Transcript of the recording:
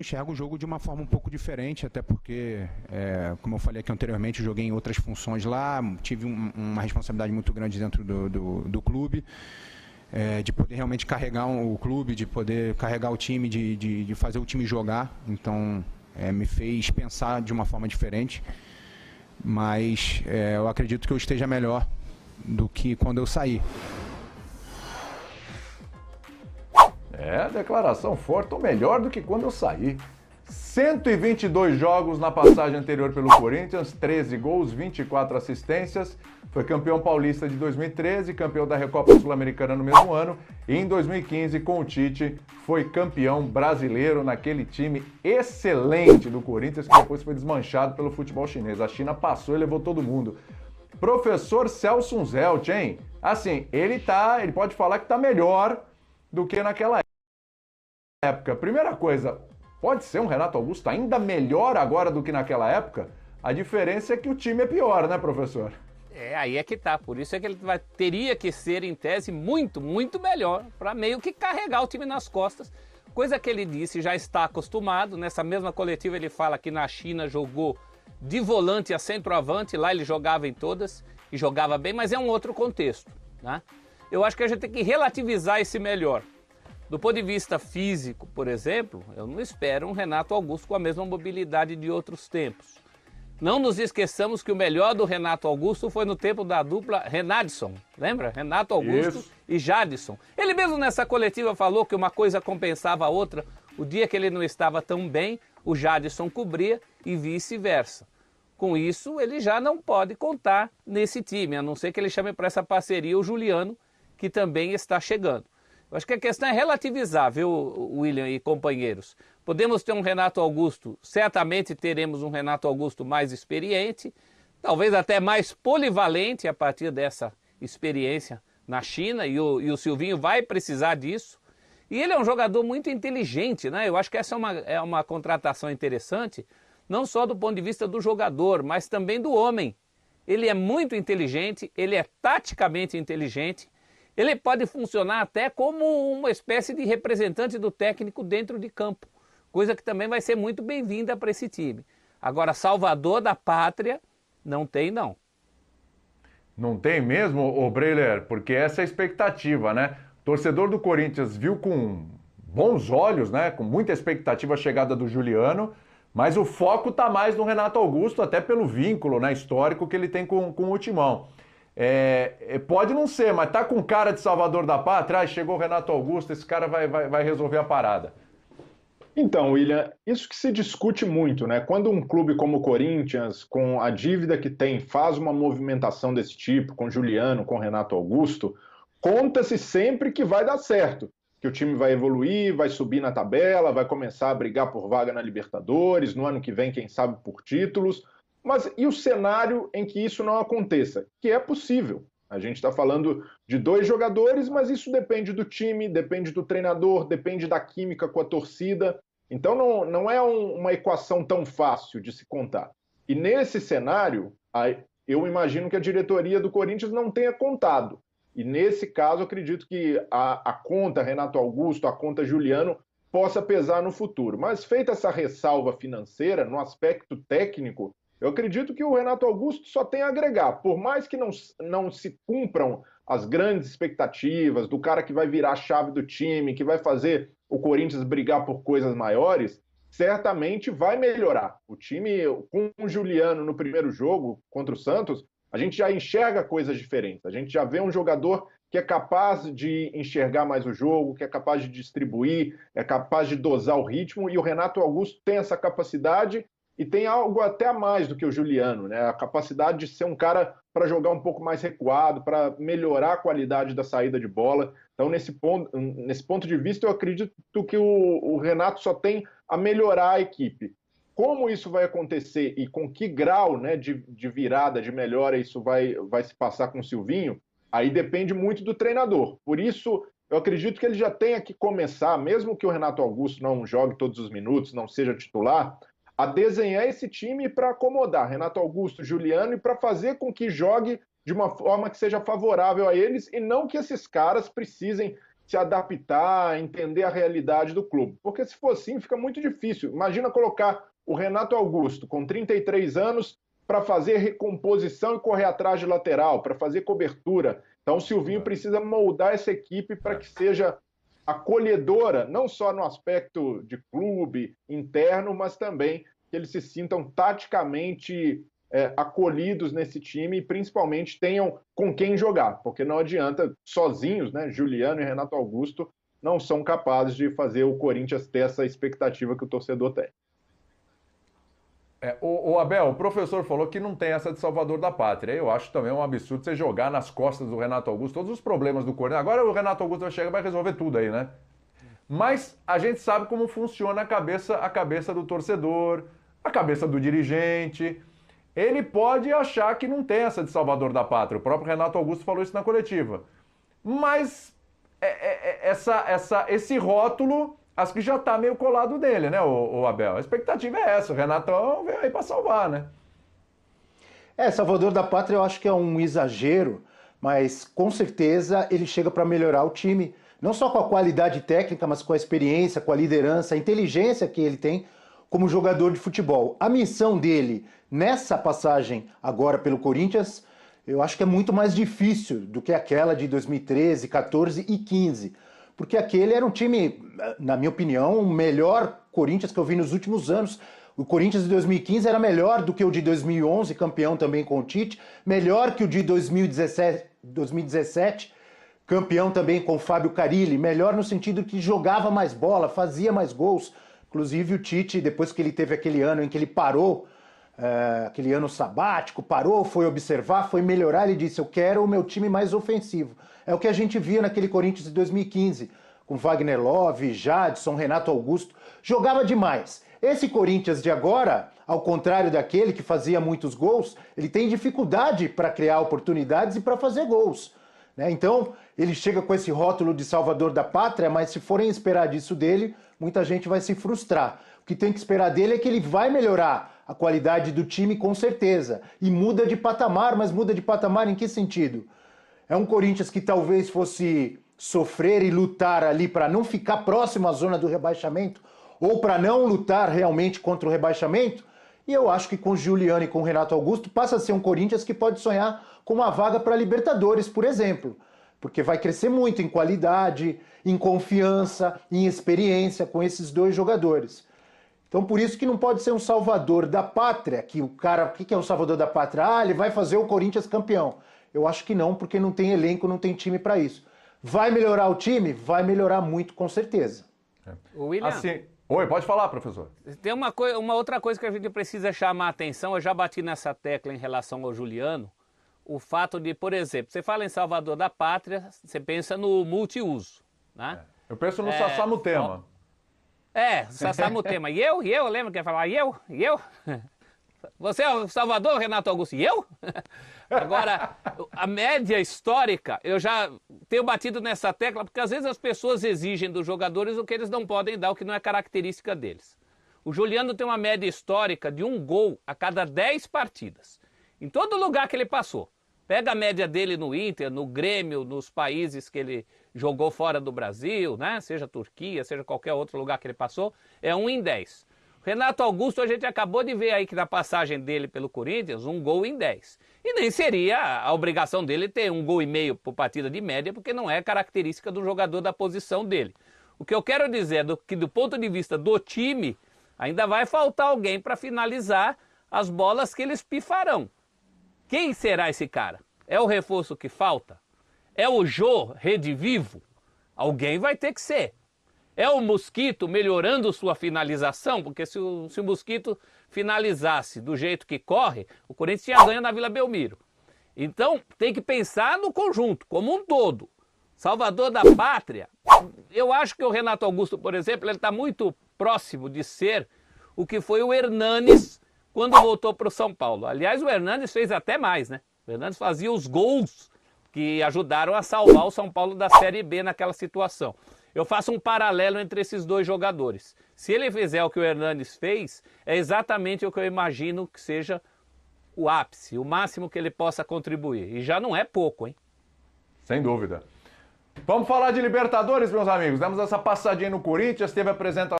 enxergo o jogo de uma forma um pouco diferente, até porque, como eu falei aqui anteriormente, joguei em outras funções lá, tive uma responsabilidade muito grande dentro do clube, de poder realmente carregar o clube, de poder carregar o time, de fazer o time jogar. Então, me fez pensar de uma forma diferente, mas eu acredito que eu esteja melhor do que quando eu saí. Declaração forte, ou melhor do que quando eu saí. 122 jogos na passagem anterior pelo Corinthians, 13 gols, 24 assistências. Foi campeão paulista de 2013, campeão da Recopa Sul-Americana no mesmo ano. E em 2015, com o Tite, foi campeão brasileiro naquele time excelente do Corinthians, que depois foi desmanchado pelo futebol chinês. A China passou e levou todo mundo. Professor Celso Zelt, hein? Assim, ele pode falar que tá melhor do que naquela época. Primeira coisa, pode ser um Renato Augusto ainda melhor agora do que naquela época? A diferença é que o time é pior, né, professor? Aí é que tá. Por isso é que ele teria que ser, em tese, muito, muito melhor para meio que carregar o time nas costas. Coisa que ele disse, já está acostumado. Nessa mesma coletiva ele fala que na China jogou de volante a centroavante. Lá ele jogava em todas e jogava bem, mas é um outro contexto, né? Eu acho que a gente tem que relativizar esse melhor. Do ponto de vista físico, por exemplo, eu não espero um Renato Augusto com a mesma mobilidade de outros tempos. Não nos esqueçamos que o melhor do Renato Augusto foi no tempo da dupla Renadson, lembra? Renato Augusto e Jadson. Ele mesmo nessa coletiva falou que uma coisa compensava a outra. O dia que ele não estava tão bem, o Jadson cobria e vice-versa. Com isso, ele já não pode contar nesse time, a não ser que ele chame para essa parceria o Juliano, que também está chegando. Eu acho que a questão é relativizar, viu, William e companheiros? Podemos ter um Renato Augusto, certamente teremos um Renato Augusto mais experiente, talvez até mais polivalente a partir dessa experiência na China, e o Silvinho vai precisar disso. E ele é um jogador muito inteligente, né? Eu acho que essa é uma contratação interessante, não só do ponto de vista do jogador, mas também do homem. Ele é muito inteligente, ele é taticamente inteligente, ele pode funcionar até como uma espécie de representante do técnico dentro de campo, coisa que também vai ser muito bem-vinda para esse time. Agora, salvador da pátria, não tem não. Não tem mesmo, ô Breiler? Porque essa é a expectativa, né? O torcedor do Corinthians viu com bons olhos, né? Com muita expectativa a chegada do Juliano, mas o foco tá mais no Renato Augusto, até pelo vínculo, né, histórico que ele tem com o Timão. Pode não ser, mas tá com cara de salvador da pátria, chegou o Renato Augusto, esse cara vai resolver a parada. Então, William, isso que se discute muito, né? Quando um clube como o Corinthians, com a dívida que tem, faz uma movimentação desse tipo, com Juliano, com Renato Augusto, conta-se sempre que vai dar certo, que o time vai evoluir, vai subir na tabela, vai começar a brigar por vaga na Libertadores, no ano que vem, quem sabe, por títulos. Mas e o cenário em que isso não aconteça? Que é possível. A gente está falando de 2 jogadores, mas isso depende do time, depende do treinador, depende da química com a torcida. Então não é uma equação tão fácil de se contar. E nesse cenário, eu imagino que a diretoria do Corinthians não tenha contado. E nesse caso, eu acredito que a conta Renato Augusto, a conta Juliano, possa pesar no futuro. Mas feita essa ressalva financeira, no aspecto técnico, eu acredito que o Renato Augusto só tem a agregar. Por mais que não se cumpram as grandes expectativas do cara que vai virar a chave do time, que vai fazer o Corinthians brigar por coisas maiores, certamente vai melhorar. O time, com o Juliano no primeiro jogo contra o Santos, a gente já enxerga coisas diferentes. A gente já vê um jogador que é capaz de enxergar mais o jogo, que é capaz de distribuir, é capaz de dosar o ritmo, e o Renato Augusto tem essa capacidade e tem algo até a mais do que o Juliano, né? A capacidade de ser um cara para jogar um pouco mais recuado, para melhorar a qualidade da saída de bola. Então, nesse ponto de vista, eu acredito que o Renato só tem a melhorar a equipe. Como isso vai acontecer e com que grau, né, de virada, de melhora isso vai se passar com o Silvinho, aí depende muito do treinador. Por isso, eu acredito que ele já tenha que começar, mesmo que o Renato Augusto não jogue todos os minutos, não seja titular, a desenhar esse time para acomodar Renato Augusto, Juliano, e para fazer com que jogue de uma forma que seja favorável a eles e não que esses caras precisem se adaptar, entender a realidade do clube. Porque se for assim, fica muito difícil. Imagina colocar o Renato Augusto, com 33 anos, para fazer recomposição e correr atrás de lateral, para fazer cobertura. Então o Silvinho precisa moldar essa equipe para que seja acolhedora, não só no aspecto de clube interno, mas também que eles se sintam taticamente acolhidos nesse time e principalmente tenham com quem jogar, porque não adianta sozinhos, né? Juliano e Renato Augusto não são capazes de fazer o Corinthians ter essa expectativa que o torcedor tem. O Abel, o professor falou que não tem essa de salvador da pátria. Eu acho também um absurdo você jogar nas costas do Renato Augusto todos os problemas do Corinthians. Agora o Renato Augusto vai chegar e vai resolver tudo aí, né? Mas a gente sabe como funciona a cabeça do torcedor, a cabeça do dirigente. Ele pode achar que não tem essa de salvador da pátria. O próprio Renato Augusto falou isso na coletiva. Mas esse rótulo, acho que já está meio colado nele, né, o Abel? A expectativa é essa. O Renatão veio aí para salvar, né? Salvador da pátria eu acho que é um exagero, mas com certeza ele chega para melhorar o time. Não só com a qualidade técnica, mas com a experiência, com a liderança, a inteligência que ele tem como jogador de futebol. A missão dele nessa passagem agora pelo Corinthians, eu acho que é muito mais difícil do que aquela de 2013, 14 e 15. Porque aquele era um time, na minha opinião, o melhor Corinthians que eu vi nos últimos anos. O Corinthians de 2015 era melhor do que o de 2011, campeão também com o Tite, melhor que o de 2017, campeão também com o Fábio Carille, melhor no sentido que jogava mais bola, fazia mais gols. Inclusive o Tite, depois que ele teve aquele ano em que ele parou, aquele ano sabático, parou, foi observar, foi melhorar, ele disse, eu quero o meu time mais ofensivo. É o que a gente via naquele Corinthians de 2015, com Wagner Love, Jadson, Renato Augusto, jogava demais. Esse Corinthians de agora, ao contrário daquele que fazia muitos gols, ele tem dificuldade para criar oportunidades e para fazer gols. Então, ele chega com esse rótulo de salvador da pátria, mas se forem esperar disso dele, muita gente vai se frustrar. O que tem que esperar dele é que ele vai melhorar a qualidade do time com certeza. E muda de patamar, mas muda de patamar em que sentido? É um Corinthians que talvez fosse sofrer e lutar ali para não ficar próximo à zona do rebaixamento, ou para não lutar realmente contra o rebaixamento. E eu acho que com o Juliano e com o Renato Augusto passa a ser um Corinthians que pode sonhar com uma vaga para Libertadores, por exemplo. Porque vai crescer muito em qualidade, em confiança, em experiência com esses dois jogadores. Então por isso que não pode ser um salvador da pátria, que o cara, o que é um salvador da pátria? Ele vai fazer o Corinthians campeão. Eu acho que não, porque não tem elenco, não tem time para isso. Vai melhorar o time? Vai melhorar muito, com certeza. William, assim, oi, pode falar, professor. Tem uma outra coisa que a gente precisa chamar a atenção, eu já bati nessa tecla em relação ao Juliano, o fato de, por exemplo, você fala em salvador da pátria, você pensa no multiuso, né? Eu penso no Sassá Mutema. Sassá Mutema. E eu, lembra que ia falar? E eu? Você é o Salvador, Renato Augusto? E eu? Agora, a média histórica, eu já tenho batido nessa tecla, porque às vezes as pessoas exigem dos jogadores o que eles não podem dar, o que não é característica deles. O Juliano tem uma média histórica de 1 gol a cada 10 partidas. Em todo lugar que ele passou. Pega a média dele no Inter, no Grêmio, nos países que ele jogou fora do Brasil, né? Seja Turquia, seja qualquer outro lugar que ele passou, é 1 em 10. Renato Augusto, a gente acabou de ver aí que na passagem dele pelo Corinthians, 1 gol em 10. E nem seria a obrigação dele ter 1,5 gol por partida de média, porque não é característica do jogador da posição dele. O que eu quero dizer é que do ponto de vista do time, ainda vai faltar alguém para finalizar as bolas que eles pifarão. Quem será esse cara? É o reforço que falta? É o Jô redivivo? Alguém vai ter que ser. É o Mosquito melhorando sua finalização? Porque se o Mosquito finalizasse do jeito que corre, o Corinthians tinha ganho na Vila Belmiro. Então tem que pensar no conjunto, como um todo. Salvador da pátria, eu acho que o Renato Augusto, por exemplo, ele está muito próximo de ser o que foi o Hernanes quando voltou para o São Paulo. Aliás, o Hernanes fez até mais, né? O Hernanes fazia os gols que ajudaram a salvar o São Paulo da Série B naquela situação. Eu faço um paralelo entre esses dois jogadores. Se ele fizer o que o Hernanes fez, é exatamente o que eu imagino que seja o ápice, o máximo que ele possa contribuir. E já não é pouco, hein? Sem dúvida. Vamos falar de Libertadores, meus amigos. Demos essa passadinha no Corinthians, teve a apresentação